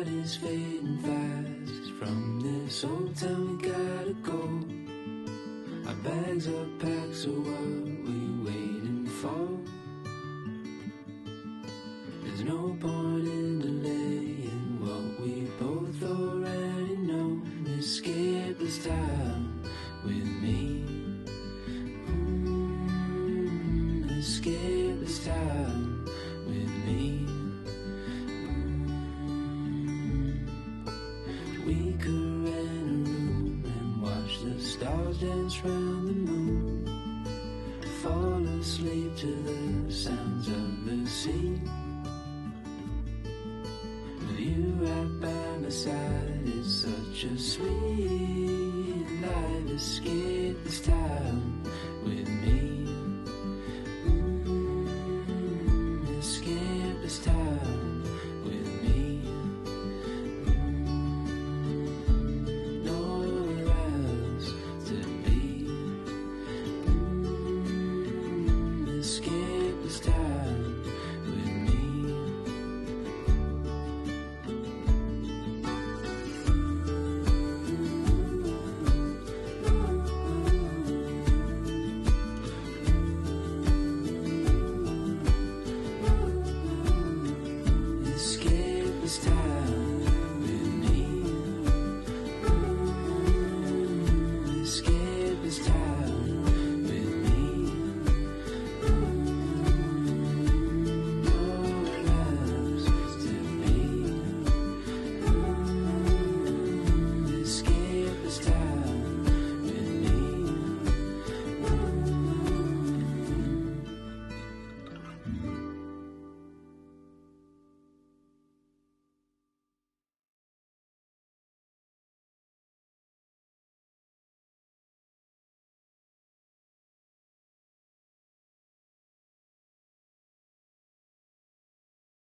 night is fading fast. From this old town we gotta go. Our bags are packed, so what we waiting for? There's no point in delaying what we both already know. Escape this time with me. Escape this time with me. We could rent a room and watch the stars dance round the moon. Fall asleep to the sounds of the sea. With you right by my side, it's such a sweet life. Escape this time with me.